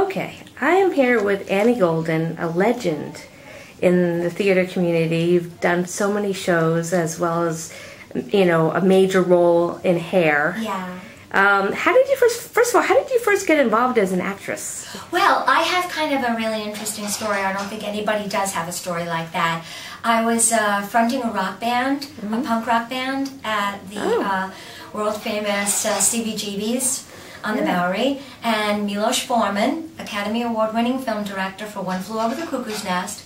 Okay, I am here with Annie Golden, a legend in the theater community. You've done so many shows, as well as, you know, a major role in Hair. Yeah. How did you first of all, how did you first get involved as an actress? Well, I have kind of a really interesting story. I don't think anybody does have a story like that. I was fronting a rock band, a punk rock band, at the world famous CBGB's on the Bowery, and Milos Forman, Academy Award-winning film director for One Flew Over the Cuckoo's Nest,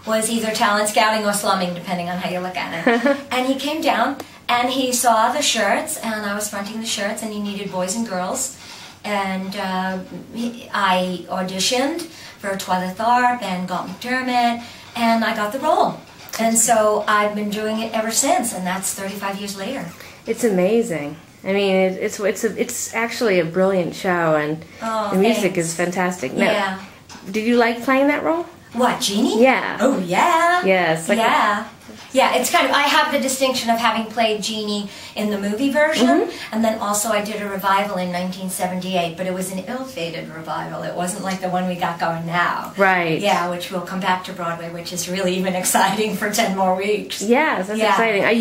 was either talent scouting or slumming, depending on how you look at it. And he came down and he saw the shirts, and I was fronting the shirts, and he needed boys and girls. And I auditioned for Twyla Tharp and Galt McDermott, and I got the role. And so I've been doing it ever since, and that's 35 years later. It's amazing. I mean, it's actually a brilliant show, and the music is fantastic. Now, yeah. Did you like playing that role? What, Jeannie? Yeah. Oh, yeah. Yes. Like yeah. Yeah, it's kind of, I have the distinction of having played Jeannie in the movie version, and then also I did a revival in 1978, but it was an ill-fated revival. It wasn't like the one we got going now. Right. Yeah, which will come back to Broadway, which is really even exciting for 10 more weeks. Yes, that's exciting. Are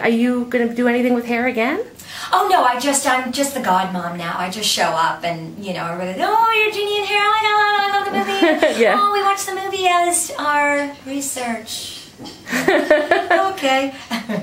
you going to do anything with Hair again? Oh no, I'm just the godmom now. I just show up and, you know, everybody goes, oh, you're Jeannie and Hair, oh my god, I love the movie. Yeah. Oh, we watched the movie as our research. Okay.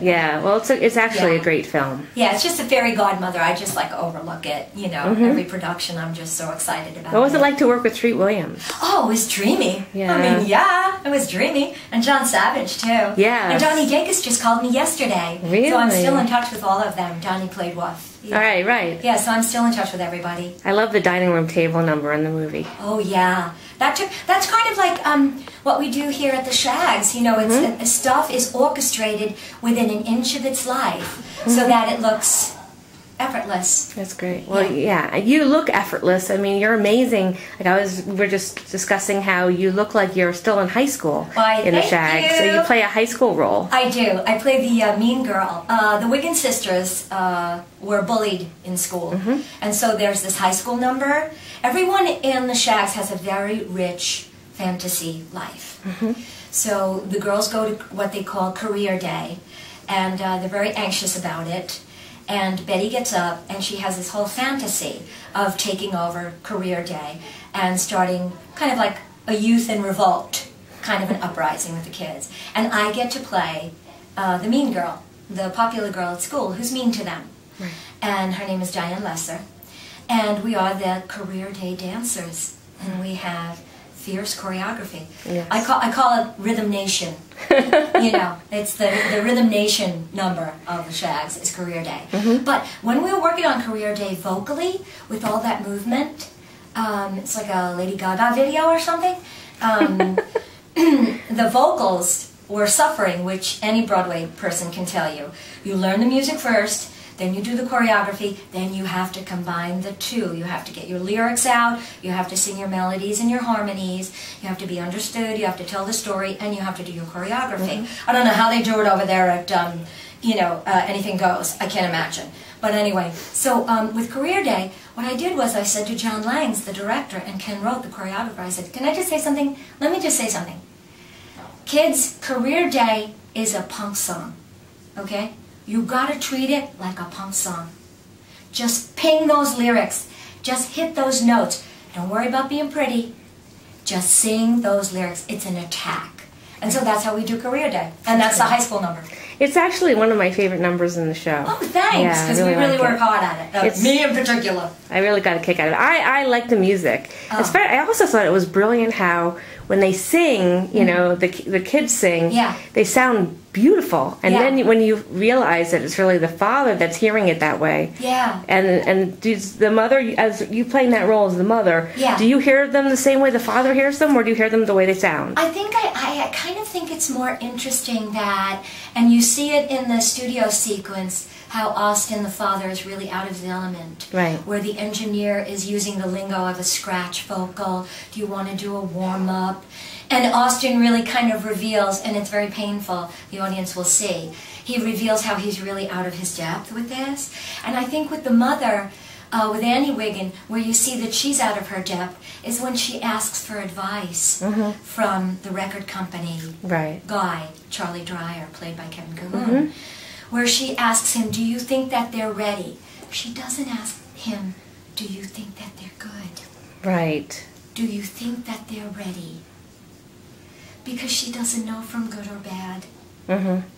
Yeah, well, it's actually a great film. Yeah, it's just a fairy godmother. I just like overlook it, you know, every production. I'm just so excited about it. What was it like to work with Treat Williams? Oh, it was dreamy. Yeah. I mean, yeah, it was dreamy. And John Savage, too. Yeah. And Donnie Dacus just called me yesterday. Really? So I'm still in touch with all of them. Donnie played Wuff. Yeah. All right, right. Yeah, so I'm still in touch with everybody. I love the dining room table number in the movie. Oh, yeah. That's kind of like what we do here at the Shaggs. You know, it's stuff is orchestrated within an inch of its life so that it looks effortless. That's great. Well, yeah, you look effortless. I mean, you're amazing. Like we were just discussing how you look like you're still in high school in the Shaggs. So you play a high school role. I do. I play the mean girl. The Wiggins sisters were bullied in school, and so there's this high school number. Everyone in the Shaggs has a very rich fantasy life. So the girls go to what they call career day, and they're very anxious about it. And Betty gets up, and she has this whole fantasy of taking over career day and starting kind of like a youth in revolt, kind of an uprising with the kids. And I get to play the mean girl, the popular girl at school who's mean to them. Right. And her name is Diane Lesser. And we are the career day dancers, and we have fierce choreography. Yes. I call it Rhythm Nation. You know, it's the Rhythm Nation number of the Shaggs is Career Day. But when we were working on Career Day vocally, with all that movement, it's like a Lady Gaga video or something, the vocals were suffering, which any Broadway person can tell you. You learn the music first, then you do the choreography, then you have to combine the two. You have to get your lyrics out, you have to sing your melodies and your harmonies, you have to be understood, you have to tell the story, and you have to do your choreography. I don't know how they do it over there at, you know, Anything Goes. I can't imagine. But anyway, so with Career Day, what I did was I said to John Langs, the director, and Ken Roth, the choreographer, I said, can I just say something? Let me just say something. Kids, Career Day is a punk song, okay? You gotta treat it like a punk song. Just ping those lyrics. Just hit those notes. Don't worry about being pretty. Just sing those lyrics. It's an attack. And so that's how we do Career Day. And that's the high school number. It's actually one of my favorite numbers in the show. Oh, thanks, because we really work hard at it. Me in particular. I really got a kick out of it. I like the music. I also thought it was brilliant how when they sing, you know, the kids sing, they sound beautiful. And then when you realize that it's really the father that's hearing it that way. Yeah. And does the mother, as you playing that role as the mother, do you hear them the same way the father hears them, or do you hear them the way they sound? I think I kind of think it's more interesting that, and you see it in the studio sequence, how Austin, the father, is really out of his element. Right. Where the engineer is using the lingo of a scratch vocal. Do you want to do a warm-up? And Austin really kind of reveals, and it's very painful, the audience will see, he reveals how he's really out of his depth with this. And I think with the mother, with Annie Wiggin, where you see that she's out of her depth, is when she asks for advice from the record company guy, Charlie Dreyer, played by Kevin Cohen, where she asks him, do you think that they're ready? She doesn't ask him, do you think that they're good? Right. Do you think that they're ready? Because she doesn't know from good or bad.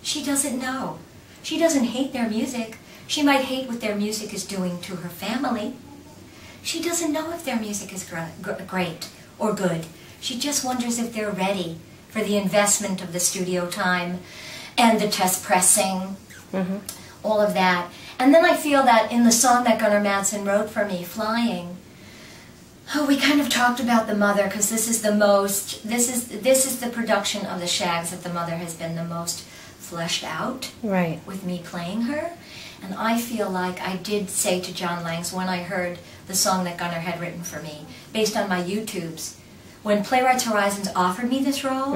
She doesn't know. She doesn't hate their music. She might hate what their music is doing to her family. She doesn't know if their music is great or good. She just wonders if they're ready for the investment of the studio time and the test pressing, all of that. And then I feel that in the song that Gunnar Madsen wrote for me, Flying, we kind of talked about the mother, because this is the most, this is the production of the Shaggs that the mother has been the most fleshed out with me playing her. And I feel like I did say to John Langs when I heard the song that Gunnar had written for me, based on my YouTubes, when Playwrights Horizons offered me this role,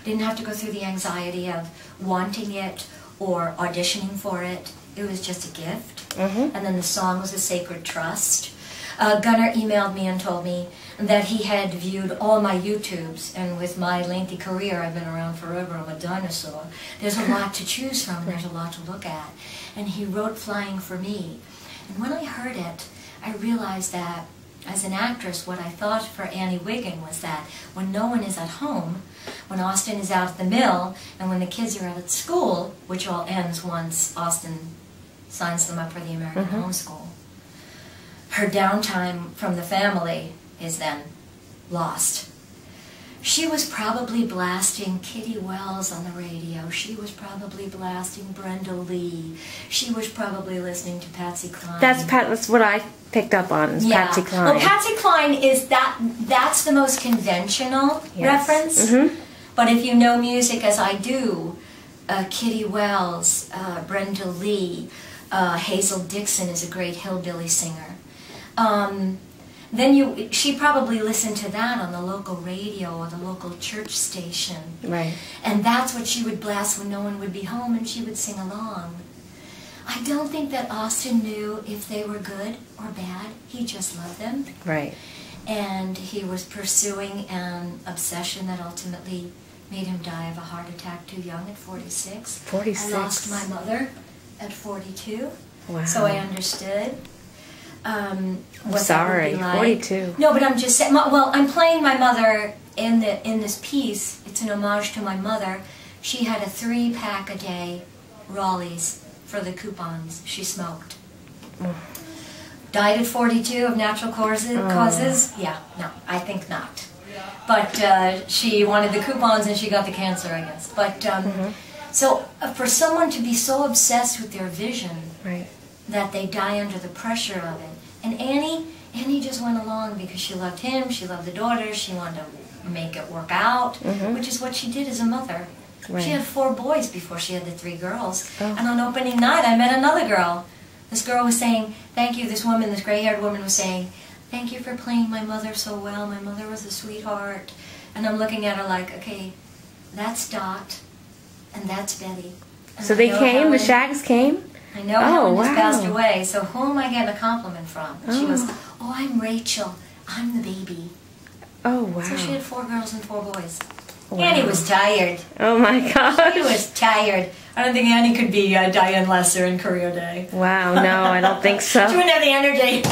didn't have to go through the anxiety of wanting it or auditioning for it. It was just a gift. And then the song was a sacred trust. Gunnar emailed me and told me that he had viewed all my YouTubes, and with my lengthy career, I've been around forever, I'm a dinosaur, there's a lot to choose from, and there's a lot to look at. And he wrote Flying for me. And when I heard it, I realized that, as an actress, what I thought for Annie Wiggin was that when no one is at home, when Austin is out at the mill, and when the kids are out at school, which all ends once Austin signs them up for the American homeschool, her downtime from the family is then lost. She was probably blasting Kitty Wells on the radio. She was probably blasting Brenda Lee. She was probably listening to Patsy Cline. That's what I picked up on, is Patsy Cline. Well, Patsy Cline is that's the most conventional reference. But if you know music as I do, Kitty Wells, Brenda Lee, Hazel Dixon is a great hillbilly singer. Then she probably listened to that on the local radio or the local church station. And that's what she would blast when no one would be home, and she would sing along. I don't think that Austin knew if they were good or bad. He just loved them. And he was pursuing an obsession that ultimately made him die of a heart attack too young at 46. I lost my mother at 42. So I understood. What sorry, that would be like. 42. No, but I'm just saying. Well, I'm playing my mother in this piece. It's an homage to my mother. She had a 3-pack a day Raleigh's for the coupons she smoked. Died at 42 of natural causes? Yeah, no, I think not. But she wanted the coupons and she got the cancer, I guess. But so for someone to be so obsessed with their vision that they die under the pressure of it. And Annie just went along because she loved him, she loved the daughter, she wanted to make it work out, which is what she did as a mother. She had 4 boys before she had the 3 girls. And on opening night, I met another girl. This girl was saying, thank you, this woman, this gray-haired woman was saying, thank you for playing my mother so well, my mother was a sweetheart. And I'm looking at her like, okay, that's Dot, and that's Betty. And so they came, the Shaggs came? I know Helen has passed away, so who am I getting a compliment from? She goes, oh, I'm Rachel. I'm the baby. Oh, wow. So she had 4 girls and 4 boys. Annie was tired. Oh, my gosh. She was tired. I don't think Annie could be Diane Lesser in Career Day. Wow, no, I don't think so. She wouldn't have the energy.